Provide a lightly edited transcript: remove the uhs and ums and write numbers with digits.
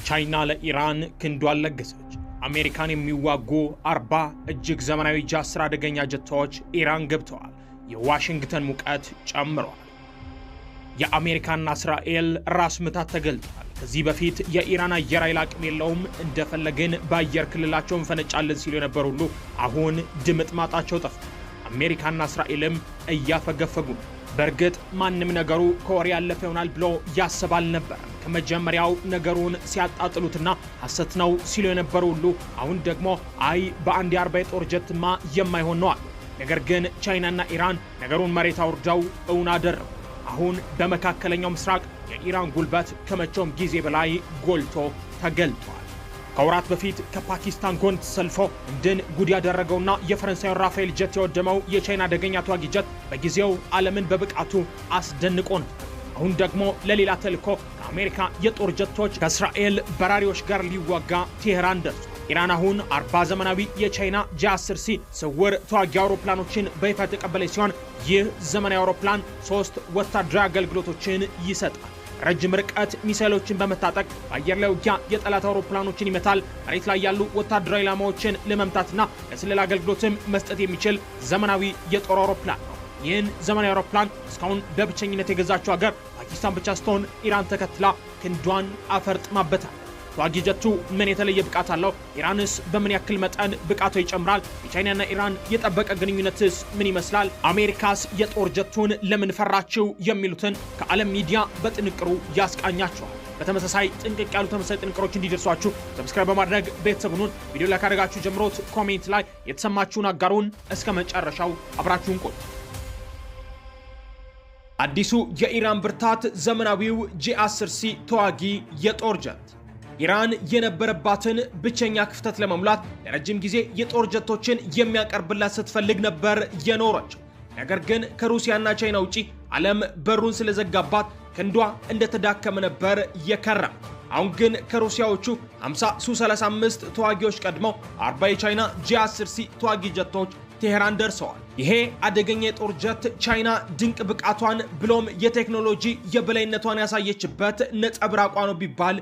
ቻይና ለኢራን ክንዷን ለገሰች። አሜሪካን የሚዋጉ 40 እጅግ ዘመናዊ ጃ10 አደገኛ ጀቶች ኢራን ገብተዋል። የዋሽንግተን ሙቀት ጨምሯል። የአሜሪካና እስራኤል ራስ ምታት ተገልጧል። ከዚህ በፊት የኢራን አየር ኃይል አቅም የለውም፣ እንደፈለግን በአየር ክልላቸው እንፈነጫለን ሲሉ የነበሩ ሁሉ አሁን ድምጥ ማጣቸው ጠፍቷል። አሜሪካና እስራኤልም እያፈገፈጉ ነው። በእርግጥ ማንም ነገሩ ከወሬ ያለፈ ይሆናል ብሎ ያስብ አልነበረም። ከመጀመሪያው ነገሩን ሲያጣጥሉትና ሐሰት ነው ሲሉ የነበሩ ሁሉ አሁን ደግሞ አይ በአንድ የ40 የጦር ጀትማ የማይሆን ነው አሉ። ነገር ግን ቻይናና ኢራን ነገሩን መሬት አውርደው እውን አደረጉ። አሁን በመካከለኛው ምስራቅ የኢራን ጉልበት ከመቼውም ጊዜ በላይ ጎልቶ ተገልጧል። ከወራት በፊት ከፓኪስታን ጎን ተሰልፎ እንድን ጉድ ያደረገውና የፈረንሳዩን ራፋኤል ጀት የወደመው የቻይና አደገኛ ተዋጊ ጀት በጊዜው ዓለምን በብቃቱ አስደንቆ ነበር። አሁን ደግሞ ለሌላ ተልዕኮ ከአሜሪካ የጦር ጀቶች ከእስራኤል በራሪዎች ጋር ሊዋጋ ቴህራን ደርሷል። ኢራን አሁን 40 ዘመናዊ የቻይና ጃ10ሲ ስውር ተዋጊ አውሮፕላኖችን በይፋ የተቀበለች ሲሆን ይህ ዘመናዊ አውሮፕላን 3 ወታደራዊ አገልግሎቶችን ይሰጣል። ረጅም ርቀት ሚሳይሎችን በመታጠቅ በአየር ላይ ውጊያ የጠላት አውሮፕላኖችን ይመታል። መሬት ላይ ያሉ ወታደራዊ ኢላማዎችን ለመምታትና ለስለላ አገልግሎትም መስጠት የሚችል ዘመናዊ የጦር አውሮፕላን ነው። ይህን ዘመናዊ አውሮፕላን እስካሁን በብቸኝነት የገዛችው ሀገር ፓኪስታን ብቻ ስትሆን ኢራን ተከትላ ክንዷን አፈርጥማበታል። ተዋጊ ጀቱ ምን የተለየ ብቃት አለው? ኢራንስ በምን ያክል መጠን ብቃቷ ይጨምራል? የቻይናና ኢራን የጠበቀ ግንኙነትስ ምን ይመስላል? አሜሪካስ የጦር ጀቱን ለምን ፈራችው? የሚሉትን ከዓለም ሚዲያ በጥንቅሩ ያስቃኛቸዋል። በተመሳሳይ ጥንቅቅ ያሉ ተመሳሳይ ጥንቅሮች እንዲደርሷችሁ ሰብስክራይብ በማድረግ ቤተሰቡን ቪዲዮ ላይ ካደረጋችሁ ጀምሮት ኮሜንት ላይ የተሰማችሁን አጋሩን። እስከ መጨረሻው አብራችሁን ቆዩ። አዲሱ የኢራን ብርታት ዘመናዊው ጂ10ሲ ተዋጊ የጦር ጀት ኢራን የነበረባትን ብቸኛ ክፍተት ለመሙላት ለረጅም ጊዜ የጦር ጀቶችን የሚያቀርብላት ስትፈልግ ነበር የኖረችው። ነገር ግን ከሩሲያና ቻይና ውጪ ዓለም በሩን ስለዘጋባት ክንዷ እንደተዳከመ ነበር የከረመ። አሁን ግን ከሩሲያዎቹ 50 ሱ-35 ተዋጊዎች ቀድመው 40 የቻይና ጂ10ሲ ተዋጊ ጀቶች ቴህራን ደርሰዋል። ይሄ አደገኛ የጦር ጀት ቻይና ድንቅ ብቃቷን ብሎም የቴክኖሎጂ የበላይነቷን ያሳየችበት ነጸብራቋ ነው ቢባል